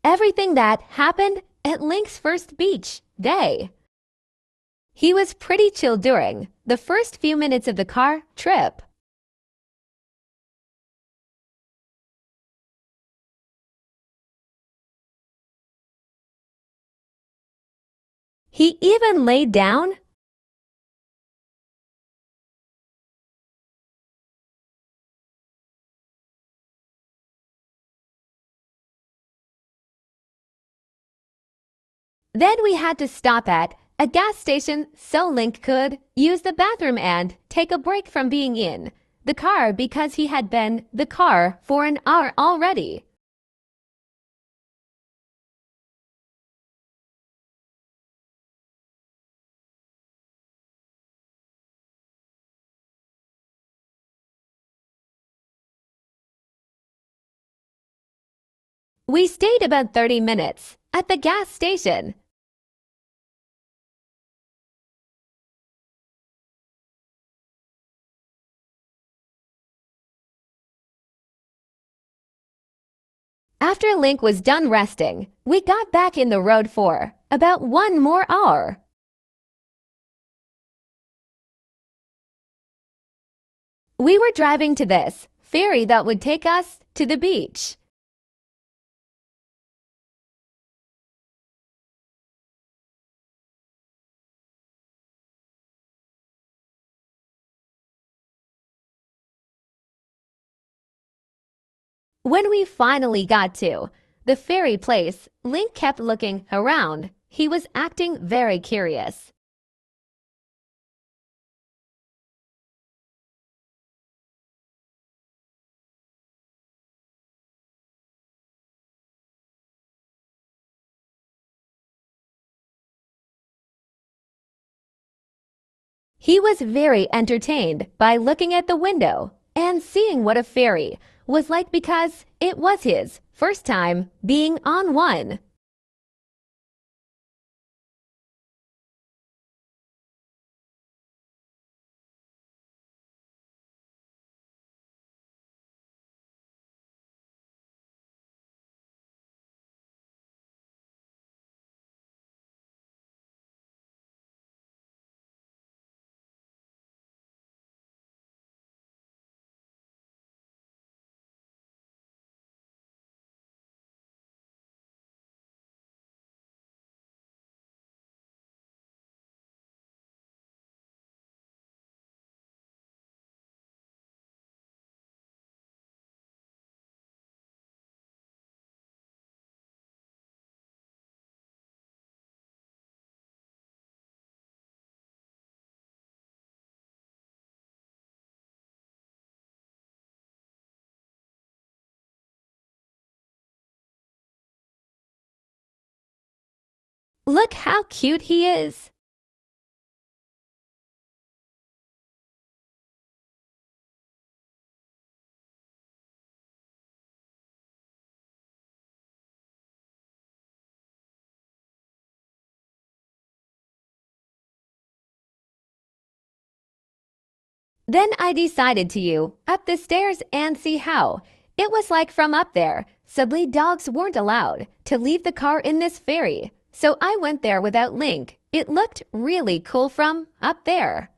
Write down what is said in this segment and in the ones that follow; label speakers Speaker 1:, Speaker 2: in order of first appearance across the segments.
Speaker 1: everything that happened at Link's first beach day. He was pretty chill during the first few minutes of the car trip. He even laid down. Then we had to stop at a gas station so Link could use the bathroom and take a break from being in the car because he had been the car for an hour already. We stayed about 30 minutes at the gas station. After Link was done resting, we got back in the road for about 1 more hour. We were driving to this ferry that would take us to the beach. When we finally got to the ferry place, Link kept looking around. He was acting very curious. He was very entertained by looking at the window and seeing what a ferry was like because it was his first time being on one. Look how cute he is. Then I decided to you up the stairs and see how it was like from up there. Suddenly dogs weren't allowed to leave the car in this ferry, so I went there without Link. It looked really cool from up there.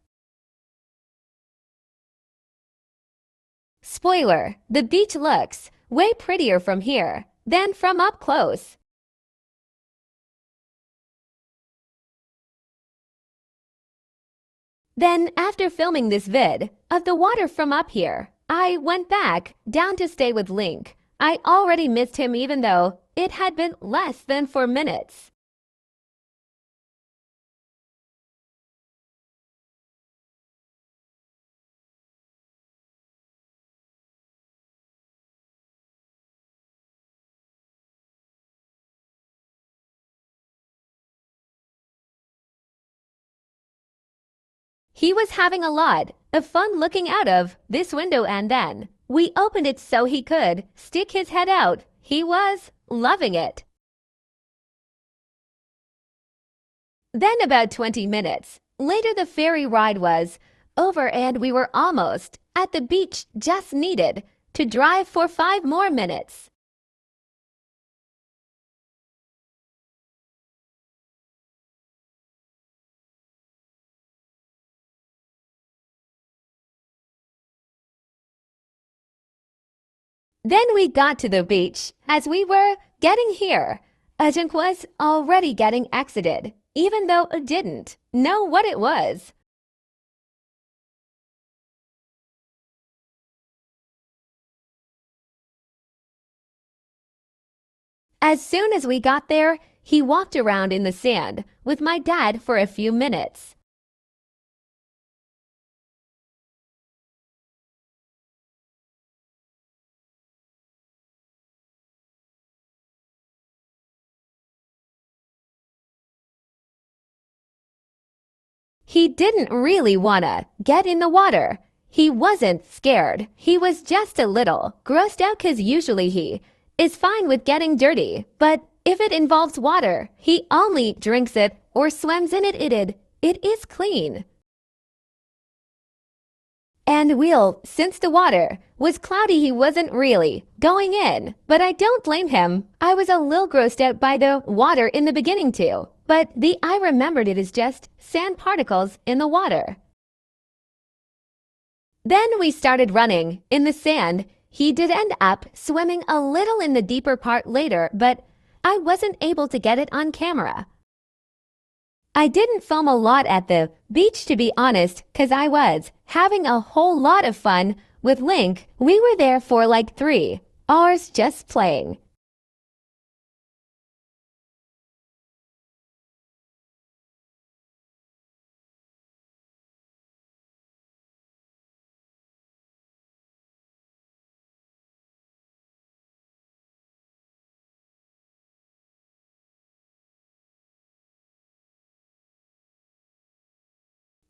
Speaker 1: Spoiler, the beach looks way prettier from here than from up close. Then, after filming this vid of the water from up here, I went back down to stay with Link. I already missed him even though it had been less than 4 minutes. He was having a lot of fun looking out of this window, and then we opened it so he could stick his head out. He was loving it. Then about 20 minutes later, the ferry ride was over and we were almost at the beach, just needed to drive for 5 more minutes. Then we got to the beach. As we were getting here, a junk was already getting exited, even though it didn't know what it was. As soon as we got there, he walked around in the sand with my dad for a few minutes. He didn't really wanna get in the water. He wasn't scared. He was just a little grossed out because usually he is fine with getting dirty. But if it involves water, he only drinks it or swims in it. It is clean. And Will, since the water was cloudy, he wasn't really going in. But I don't blame him. I was a little grossed out by the water in the beginning too. But I remembered it as just sand particles in the water. Then we started running in the sand. He did end up swimming a little in the deeper part later, but I wasn't able to get it on camera. I didn't film a lot at the beach, to be honest, because I was having a whole lot of fun with Link. We were there for like 3 hours just playing.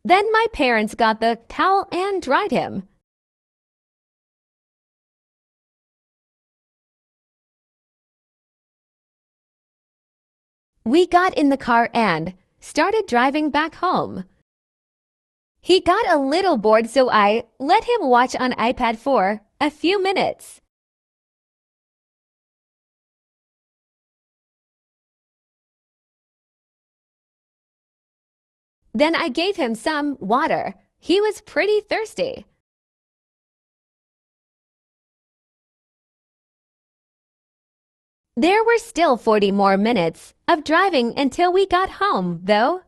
Speaker 1: Then my parents got the towel and dried him. We got in the car and started driving back home. He got a little bored, so I let him watch on iPad for a few minutes. Then I gave him some water. He was pretty thirsty. There were still 40 more minutes of driving until we got home, though.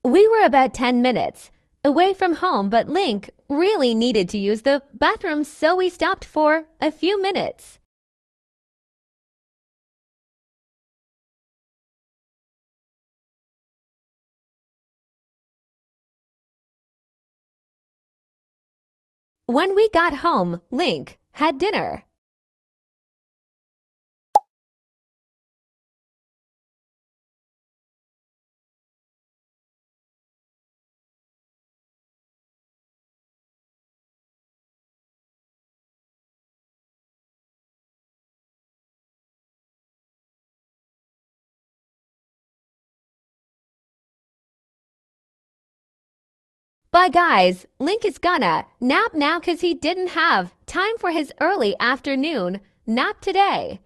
Speaker 1: We were about 10 minutes away from home, but Link really needed to use the bathroom, so we stopped for a few minutes. When we got home, Link had dinner. But guys, Link is gonna nap now because he didn't have time for his early afternoon nap today.